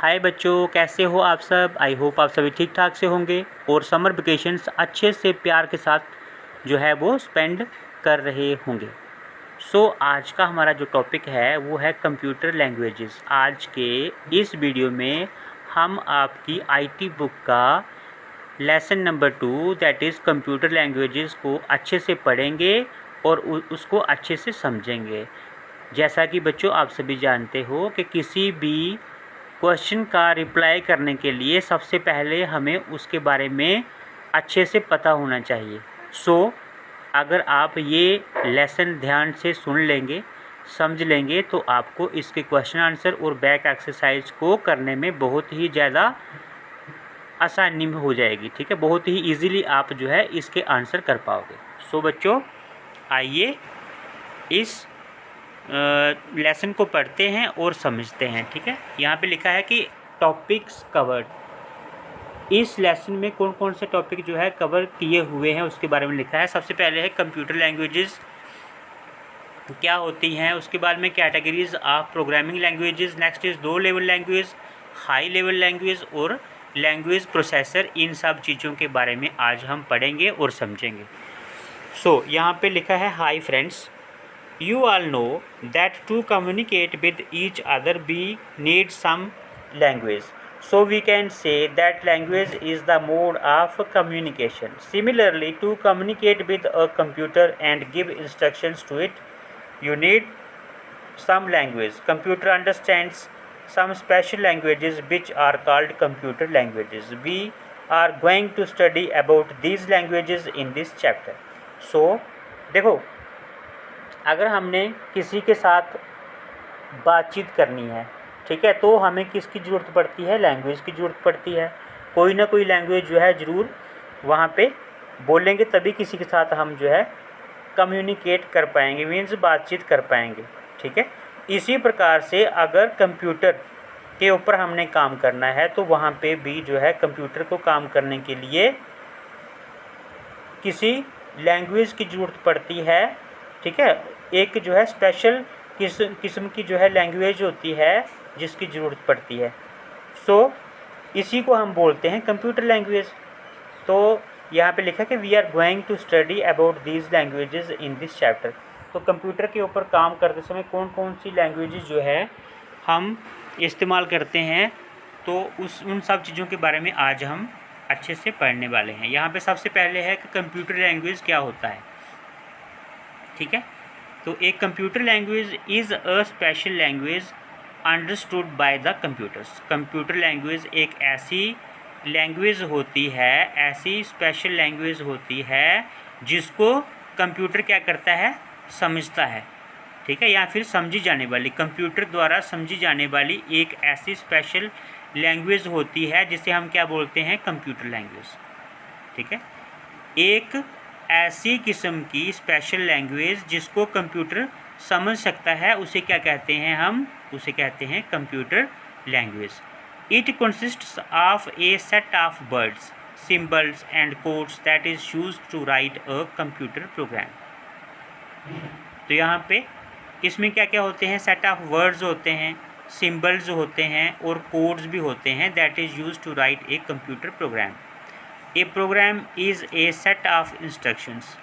हाय बच्चों, कैसे हो आप सब। आई होप आप सभी ठीक ठाक से होंगे और समर वेकेशंस अच्छे से प्यार के साथ जो है वो स्पेंड कर रहे होंगे। आज का हमारा जो टॉपिक है वो है कंप्यूटर लैंग्वेजेस। आज के इस वीडियो में हम आपकी आईटी बुक का lesson number 2 that is computer languages को अच्छे से पढ़ेंगे और उसको अच्छे से समझेंगे। जैसा कि बच्चों आप सभी जानते हो कि किसी भी क्वेश्चन का रिप्लाई करने के लिए सबसे पहले हमें उसके बारे में अच्छे से पता होना चाहिए। अगर आप ये लेसन ध्यान से सुन लेंगे, समझ लेंगे, तो आपको इसके क्वेश्चन आंसर और बैक एक्सरसाइज को करने में बहुत ही ज़्यादा आसानी में हो जाएगी। ठीक है, बहुत ही इजीली आप जो है इसके आंसर कर पाओगे। बच्चों आइए इस लेसन को पढ़ते हैं और समझते हैं। ठीक है, यहाँ पे लिखा है कि टॉपिक्स कवर्ड। इस लेसन में कौन कौन से टॉपिक जो है कवर किए हुए हैं उसके बारे में लिखा है। सबसे पहले है कंप्यूटर लैंग्वेजेस क्या होती हैं, उसके बाद में categories of programming languages, next is low level language, high level language और लैंग्वेज प्रोसेसर। इन सब चीज़ों के बारे में आज हम पढ़ेंगे और समझेंगे। यहाँ पे लिखा है hi friends, you all know that to communicate with each other we need some language. So we can say that language is the mode of communication. Similarly, to communicate with a computer and give instructions to it, you need some language. Computer understands some special languages which are called computer languages. We are going to study about these languages in this chapter. देखो, अगर हमने किसी के साथ बातचीत करनी है, ठीक है, तो हमें किसकी ज़रूरत पड़ती है? लैंग्वेज की ज़रूरत पड़ती है। कोई ना कोई लैंग्वेज जो है ज़रूर वहाँ पे बोलेंगे, तभी किसी के साथ हम जो है कम्युनिकेट कर पाएंगे, मीन्स बातचीत कर पाएंगे। ठीक है, इसी प्रकार से अगर कंप्यूटर के ऊपर हमने काम करना है तो वहाँ पे भी जो है कंप्यूटर को काम करने के लिए किसी लैंग्वेज की ज़रूरत पड़ती है। ठीक है, एक जो है स्पेशल किस्म की जो है लैंग्वेज होती है जिसकी ज़रूरत पड़ती है। इसी को हम बोलते हैं कंप्यूटर लैंग्वेज। तो यहाँ पे लिखा कि we are going to study about these languages in this chapter. तो कंप्यूटर के ऊपर काम करते समय कौन कौन सी लैंग्वेजेस जो है हम इस्तेमाल करते हैं, तो उन सब चीज़ों के बारे में आज हम अच्छे से पढ़ने वाले हैं। यहाँ पे सबसे पहले है कि कंप्यूटर लैंग्वेज क्या होता है। ठीक है, तो एक computer language is a special language understood by the computers. Computer language एक ऐसी लैंग्वेज होती है, ऐसी स्पेशल लैंग्वेज होती है जिसको कंप्यूटर क्या करता है? समझता है। ठीक है, या फिर समझी जाने वाली, कंप्यूटर द्वारा समझी जाने वाली एक ऐसी स्पेशल लैंग्वेज होती है जिसे हम क्या बोलते हैं? Computer language. ठीक है, एक ऐसी किस्म की स्पेशल लैंग्वेज जिसको कंप्यूटर समझ सकता है उसे क्या कहते हैं? हम उसे कहते हैं computer language. It consists of a set of words, symbols and codes that is used to write a computer program. तो यहाँ पे इसमें क्या क्या होते हैं? सेट ऑफ वर्ड्स होते हैं, सिंबल्स होते हैं और कोड्स भी होते हैं that is used to write a computer program. A program is a set of instructions.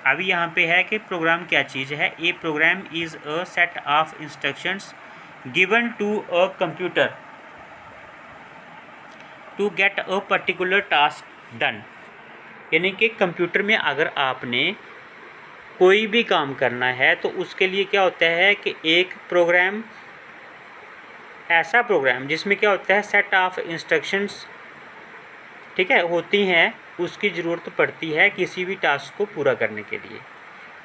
अभी यहाँ पे है कि प्रोग्राम क्या चीज़ है। A program is a set of instructions given to a computer to get a particular task done. यानी कि कंप्यूटर में अगर आपने कोई भी काम करना है तो उसके लिए क्या होता है कि एक प्रोग्राम, ऐसा प्रोग्राम जिसमें क्या होता है? सेट ऑफ इंस्ट्रक्शंस, ठीक है, होती हैं, उसकी ज़रूरत पड़ती है किसी भी टास्क को पूरा करने के लिए।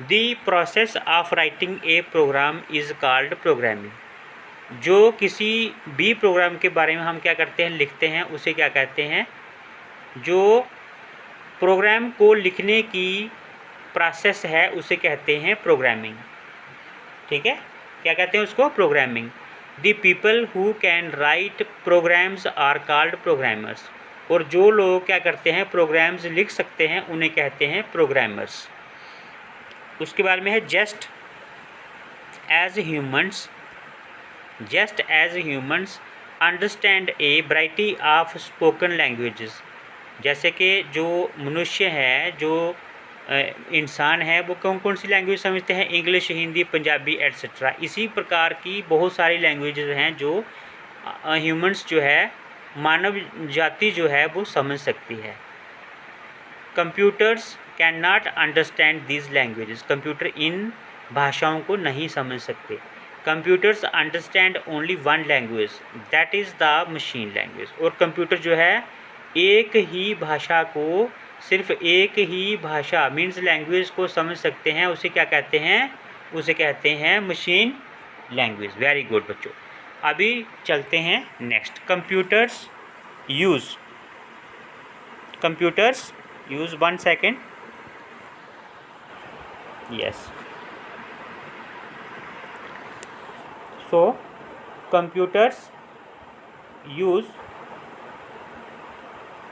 The process of writing a program is called programming. जो किसी भी प्रोग्राम के बारे में हम क्या करते हैं? लिखते हैं, उसे क्या कहते हैं? जो प्रोग्राम को लिखने की प्रोसेस है उसे कहते हैं प्रोग्रामिंग। ठीक है, क्या कहते हैं उसको? Programming. The people who can write programs are called programmers. और जो लोग क्या करते हैं? प्रोग्राम्स लिख सकते हैं, उन्हें कहते हैं प्रोग्रामर्स। उसके बाद में है just as humans understand a variety of spoken languages, जैसे कि जो मनुष्य है, जो इंसान है, वो कौन कौन सी लैंग्वेज समझते हैं, इंग्लिश, हिंदी, पंजाबी एट्सेट्रा। इसी प्रकार की बहुत सारी लैंग्वेजेस हैं जो ह्यूमंस जो है, मानव जाति जो है वो समझ सकती है। Computers can not understand these languages, computer इन भाषाओं को नहीं समझ सकते। Computers understand only one language, that is the machine language. और कंप्यूटर जो है एक ही भाषा को, सिर्फ एक ही भाषा मीन्स लैंग्वेज को समझ सकते हैं, उसे क्या कहते हैं, उसे कहते हैं मशीन लैंग्वेज। वेरी गुड बच्चों। अभी चलते हैं next. Computers use 1 second, yes, so computers use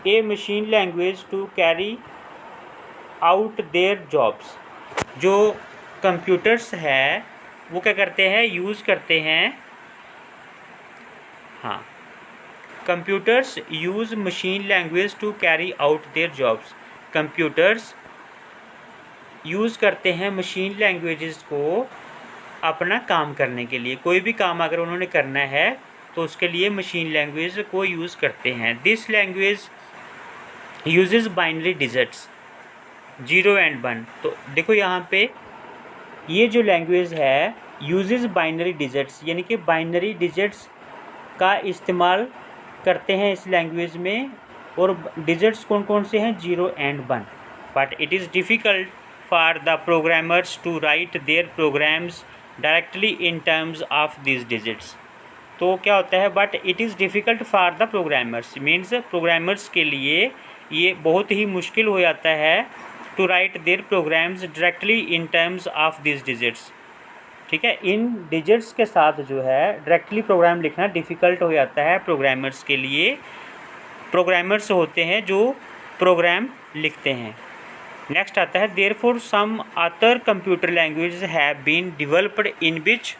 a machine language to carry out their jobs। जो कंप्यूटर्स है वो क्या करते हैं, यूज़ करते हैं, हाँ, computers use machine language to carry out their jobs. Computers use करते हैं मशीन लैंग्वेजेस को अपना काम करने के लिए। कोई भी काम अगर उन्होंने करना है तो उसके लिए मशीन लैंग्वेज को यूज़ करते हैं। This language uses binary digits 0 and 1। तो देखो यहाँ पे ये जो लैंग्वेज है यूजेस बाइनरी डिजिट्स, यानी कि बाइनरी डिजिट्स का इस्तेमाल करते हैं इस लैंग्वेज में। और डिजिट्स कौन कौन से हैं, 0 and 1। But it is difficult for the programmers to write their programs directly in terms of this digits. तो क्या होता है, but it is difficult for the programmers means programmers के लिए ये बहुत ही मुश्किल हो जाता है to write their programs directly in terms of this digits. ठीक है, इन डिजिट्स के साथ जो है डायरेक्टली प्रोग्राम लिखना डिफ़िकल्ट हो जाता है प्रोग्रामर्स के लिए। प्रोग्रामर्स होते हैं जो प्रोग्राम लिखते हैं। नेक्स्ट आता है, therefore some other computer languages have been developed in which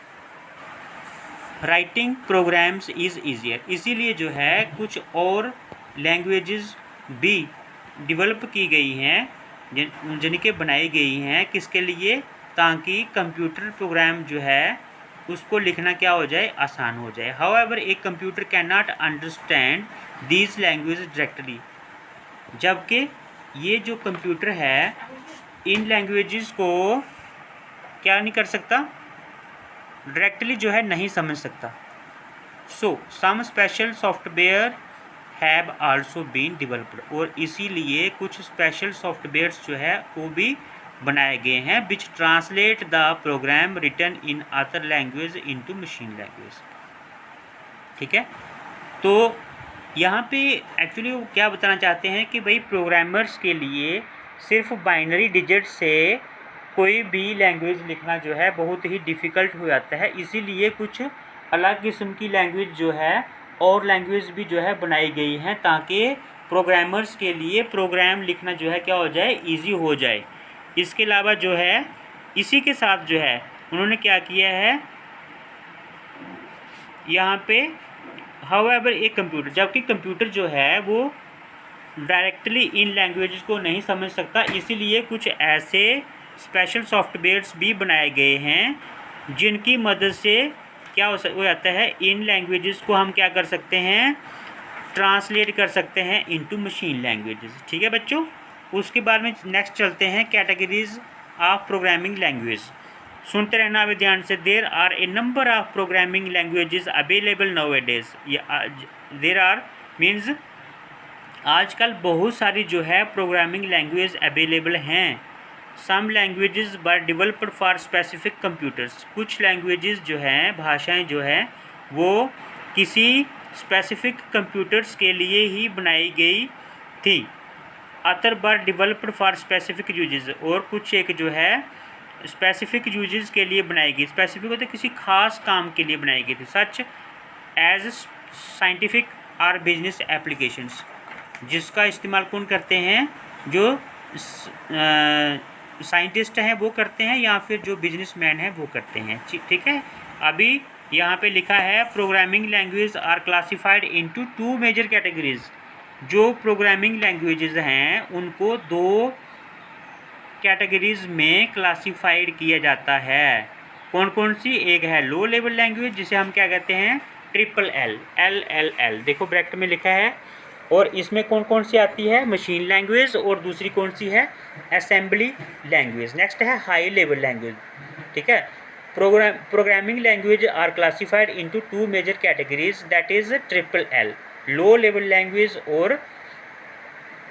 writing programs is easier. इसीलिए जो है कुछ और लैंग्वेजेस भी डेवलप की गई हैं, जिनके बनाई गई हैं, किसके लिए, ताकि कंप्यूटर प्रोग्राम जो है उसको लिखना क्या हो जाए, आसान हो जाए। However A computer can not understand these language directly, जबकि ये जो कंप्यूटर है इन लैंग्वेजेस को क्या नहीं कर सकता, डायरेक्टली जो है नहीं समझ सकता। So some special software have also been developed, और इसीलिए कुछ स्पेशल सॉफ्टवेयर्स जो है वो भी बनाए गए हैं, which translate the program written in other language into machine language. ठीक है, तो यहाँ पे एक्चुअली वो क्या बताना चाहते हैं कि भाई प्रोग्रामर्स के लिए सिर्फ बाइनरी डिजिट से कोई भी लैंग्वेज लिखना जो है बहुत ही डिफ़िकल्ट हो जाता है। इसीलिए कुछ अलग किस्म की लैंग्वेज जो है और लैंग्वेज भी जो है बनाई गई हैं, ताकि प्रोग्रामर्स के लिए प्रोग्राम लिखना जो है क्या हो जाए, ईजी हो जाए। इसके अलावा जो है इसी के साथ जो है उन्होंने क्या किया है यहाँ पे, हाउएवर एक कंप्यूटर, जबकि कंप्यूटर जो है वो डायरेक्टली इन लैंग्वेजेस को नहीं समझ सकता, इसीलिए कुछ ऐसे स्पेशल सॉफ्टवेयर्स भी बनाए गए हैं जिनकी मदद से क्या हो जाता है, इन लैंग्वेजेस को हम क्या कर सकते हैं, ट्रांसलेट कर सकते हैं इनटू मशीन लैंग्वेजेस। ठीक है बच्चों, उसके बाद में नेक्स्ट चलते हैं कैटेगरीज ऑफ प्रोग्रामिंग लैंग्वेज। सुनते रहना अभी ध्यान से। There are a number of programming languages available nowadays. There are means आजकल बहुत सारी जो है प्रोग्रामिंग लैंग्वेज अवेलेबल हैं। Some languages were developed for specific computers. कुछ लैंग्वेजेस जो हैं, भाषाएं जो हैं, वो किसी स्पेसिफिक कंप्यूटर्स के लिए ही बनाई गई थी। Other were developed for specific uses, और कुछ एक जो है स्पेसिफिक यूजेस के लिए बनाई गई। स्पेसिफिक होते किसी खास काम के लिए बनाई गई थी, सच एज साइंटिफिक और बिजनेस एप्लीकेशंस, जिसका इस्तेमाल कौन करते हैं, जो साइंटिस्ट हैं वो करते हैं, या फिर जो बिजनेसमैन हैं वो करते हैं। ठीक है, अभी यहाँ पे लिखा है programming language are classified into 2 major categories. जो प्रोग्रामिंग लैंग्वेजेस हैं उनको 2 कैटेगरीज में क्लासिफाइड किया जाता है। कौन कौन सी? एक है लो लेवल लैंग्वेज जिसे हम क्या कहते हैं? ट्रिपल एल, LLL, देखो ब्रैकेट में लिखा है। और इसमें कौन कौन सी आती है? मशीन लैंग्वेज, और दूसरी कौन सी है? Assembly language. नेक्स्ट है हाई लेवल लैंग्वेज, ठीक है। Programming language are classified into 2 major categories, that is triple L, low level language, और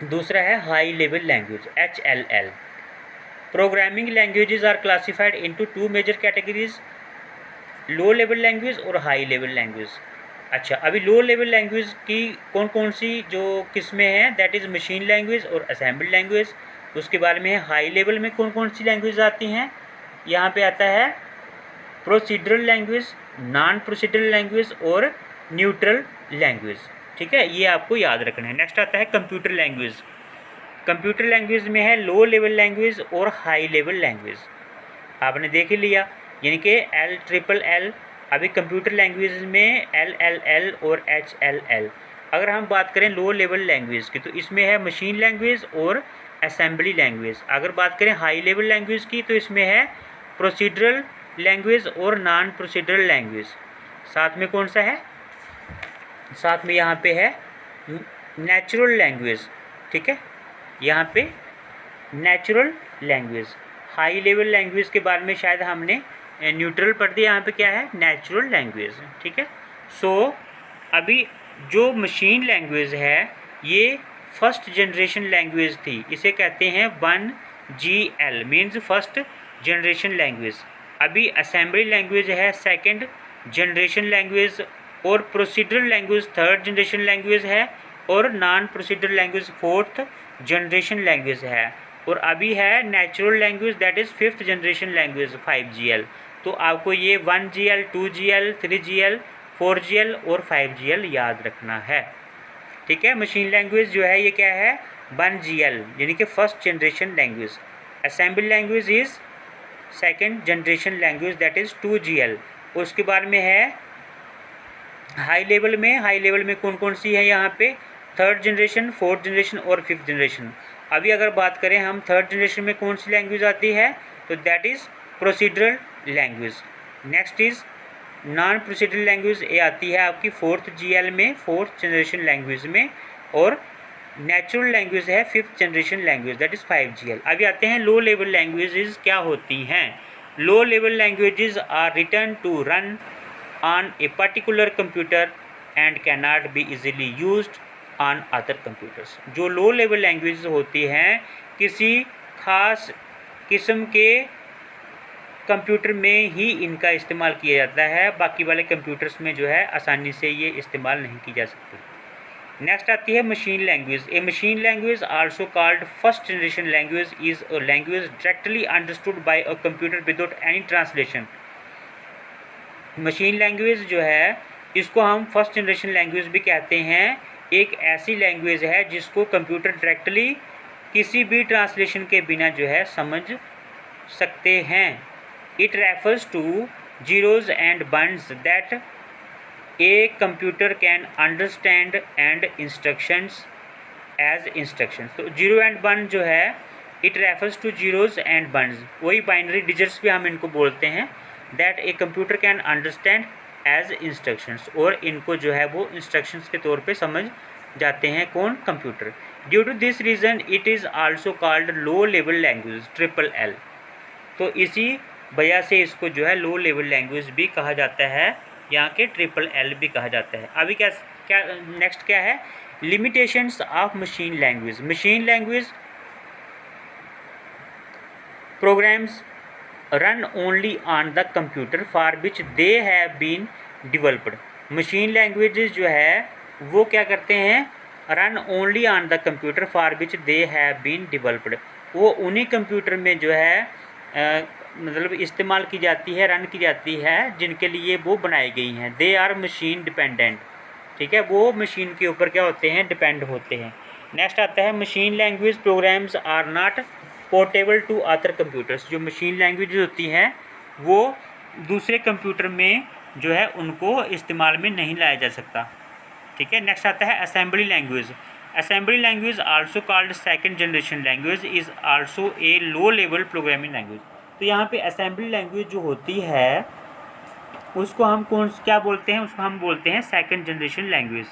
दूसरा है high level language, HLL। Programming languages are classified into 2 major categories, low level language और high level language. अच्छा, अभी लो level language की कौन कौन सी जो किस्में हैं? दैट इज़ मशीन लैंग्वेज और असेंबली लैंग्वेज। उसके बारे में है हाई लेवल में कौन कौन सी लैंग्वेज आती हैं? यहाँ पे आता है प्रोसीडरल लैंग्वेज, नॉन प्रोसीडरल लैंग्वेज और न्यूट्रल लैंग्वेज, ठीक है। ये आपको याद रखना है। नेक्स्ट आता है कंप्यूटर लैंग्वेज। कंप्यूटर लैंग्वेज में है लो लेवल लैंग्वेज और हाई लेवल लैंग्वेज, आपने देख ही लिया, यानी कि LLL। अभी कंप्यूटर लैंग्वेज में LLL और HLL। अगर हम बात करें लो लेवल लैंग्वेज की तो इसमें है मशीन लैंग्वेज और असेंबली लैंग्वेज। अगर बात करें हाई लेवल लैंग्वेज की तो इसमें है प्रोसीडरल लैंग्वेज और नॉन प्रोसीडरल लैंग्वेज। साथ में कौन सा है? साथ में यहाँ पे है नेचुरल लैंग्वेज, ठीक है, यहाँ पे natural language. High level language के बारे में शायद हमने न्यूट्रल पढ़ दिया, यहाँ पे क्या है? नेचुरल लैंग्वेज, ठीक है। सो अभी जो मशीन लैंग्वेज है ये फर्स्ट जनरेशन लैंग्वेज थी, इसे कहते हैं 1GL, means first generation language. अभी असेंबली लैंग्वेज है सेकंड जनरेशन लैंग्वेज, और procedural language third generation language है, और non procedural language fourth generation language है। और अभी है natural language, that is fifth generation language 5GL। तो आपको ये 1GL, 2GL, 3GL, 4GL और 5GL याद रखना है, ठीक है। मशीन लैंग्वेज जो है ये क्या है? 1GL, यानी कि first generation language. Assembly language is second generation language, that is 2GL। उसके बाद में है हाई लेवल में कौन कौन सी है? यहाँ पे थर्ड जनरेशन, फोर्थ जनरेशन और फिफ्थ जनरेशन। अभी अगर बात करें हम थर्ड जनरेशन में कौन सी लैंग्वेज आती है तो that is procedural language. Next is non procedural language, ये आती है आपकी 4th GL में, फोर्थ जनरेशन लैंग्वेज में, और नेचुरल लैंग्वेज है fifth generation language, that is 5GL। अभी आते हैं लो लेवल लैंग्वेजेस क्या होती हैं। Low level languages are written to run on a particular computer and can not be easily used on other computers. जो low level languages होती हैं किसी खास किस्म के कंप्यूटर में ही इनका इस्तेमाल किया जाता है, बाकी वाले कंप्यूटर्स में जो है आसानी से ये इस्तेमाल नहीं की जा सकती। नेक्स्ट आती है machine language. A machine language also called first generation language is a language directly understood by a computer without any translation. Machine language जो है इसको हम फर्स्ट जनरेशन लैंग्वेज भी कहते हैं। एक ऐसी लैंग्वेज है जिसको कंप्यूटर डायरेक्टली किसी भी ट्रांसलेशन के बिना जो है समझ सकते हैं। It refers to zeros and ones that a computer can understand and instructions as instructions. तो 0 एंड 1 जो है it refers to zeros and ones, वही बाइनरी डिजिट्स भी हम इनको बोलते हैं, that a computer can understand as instructions, और इनको जो है वो इंस्ट्रक्शंस के तौर पे समझ जाते हैं कौन? Computer. Due to this reason it is also called low level language triple L। तो इसी वजह से इसको जो है लो लेवल लैंग्वेज भी कहा जाता है, यहाँ के ट्रिपल L भी कहा जाता है। अभी क्या क्या नेक्स्ट क्या है? Limitations of machine language. Machine language programs run only on the computer for which they have been developed. Machine languages जो है वो क्या करते हैं? Run only on the computer for which they have been developed. वो उन्हीं computer में जो है मतलब इस्तेमाल की जाती है, रन की जाती है जिनके लिए वो बनाई गई हैं। दे आर मशीन डिपेंडेंट, ठीक है, वो मशीन के ऊपर क्या होते हैं? डिपेंड होते हैं। नेक्स्ट आता है machine language programs are not portable to other computers. जो मशीन लैंग्वेज होती हैं वो दूसरे कंप्यूटर में जो है उनको इस्तेमाल में नहीं लाया जा सकता। ठीक है, नेक्स्ट आता है assembly language. Assembly language also called second generation language is also a low level programming language. तो यहाँ पे असेंबली लैंग्वेज जो होती है उसको हम क्या बोलते हैं, उसको हम बोलते हैं सेकंड जनरेशन लैंग्वेज।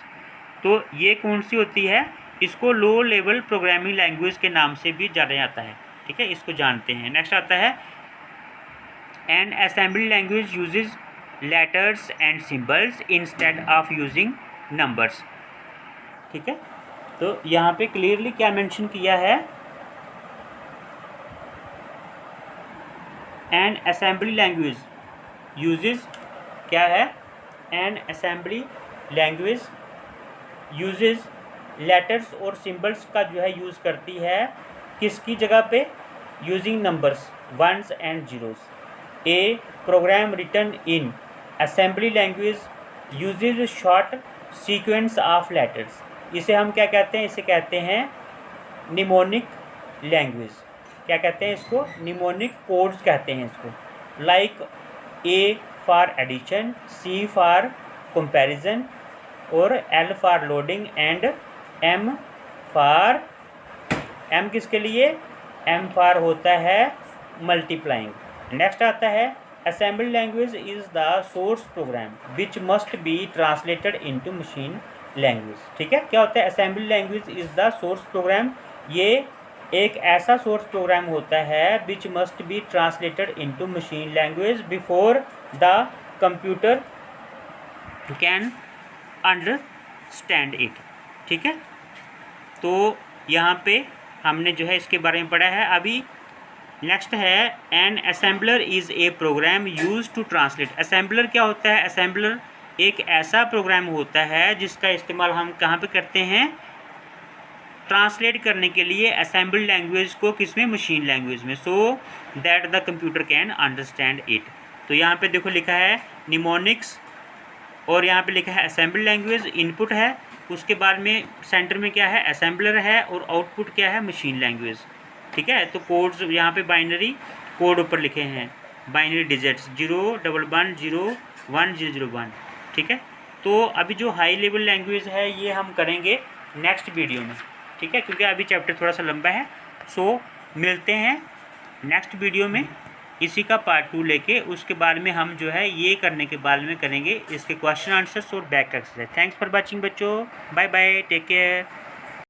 तो ये कौन सी होती है, इसको लो लेवल प्रोग्रामिंग लैंग्वेज के नाम से भी जाना जाता है। ठीक है, इसको जानते हैं। नेक्स्ट आता है an assembly language uses letters and symbols instead of using numbers. ठीक है, तो यहाँ पे क्लियरली क्या मेंशन किया है, एन असेंबली लैंग्वेज यूजेज क्या है, an assembly language uses letters और सिंबल्स का जो है यूज़ करती है किसकी जगह पे, using numbers ones and zeros. A program written in assembly language uses short sequence of letters. इसे हम क्या कहते हैं, इसे कहते हैं निमोनिक लैंग्वेज। क्या कहते हैं इसको, निमोनिक कोड्स कहते हैं इसको। Like A for addition, C for comparison और L for loading and M for, M किसके लिए, एम फॉर होता है मल्टीप्लाइंग। नेक्स्ट आता है assembly language is the source program which must be translated into machine language. ठीक है, क्या होता है assembly language is the source program, ये एक ऐसा सोर्स प्रोग्राम होता है which must be translated into machine language before the computer can understand it. ठीक है, तो यहाँ पे हमने जो है इसके बारे में पढ़ा है। अभी नेक्स्ट है an assembler is a program use to translate. Assembler क्या होता है, असेंबलर एक ऐसा प्रोग्राम होता है जिसका इस्तेमाल हम कहाँ पे करते हैं, ट्रांसलेट करने के लिए असेंबली लैंग्वेज को, किसमें, मशीन लैंग्वेज में, so that the computer can understand it. तो यहाँ पे देखो लिखा है निमोनिक्स और यहाँ पे लिखा है असेंबली लैंग्वेज, इनपुट है, उसके बाद में सेंटर में क्या है, असेंबलर है और आउटपुट क्या है, मशीन लैंग्वेज। ठीक है, तो कोड्स यहाँ पे बाइनरी कोड ऊपर लिखे हैं, बाइनरी डिजिट्स 0110101। ठीक है, तो अभी जो हाई लेवल लैंग्वेज है ये हम करेंगे नेक्स्ट वीडियो में। ठीक है, क्योंकि अभी चैप्टर थोड़ा सा लंबा है। सो मिलते हैं नेक्स्ट वीडियो में इसी का पार्ट 2 लेके। उसके बाद में हम जो है ये करने के बाद में करेंगे इसके क्वेश्चन आंसर्स और back exercise. Thanks for watching बच्चों, बाय बाय, टेक केयर।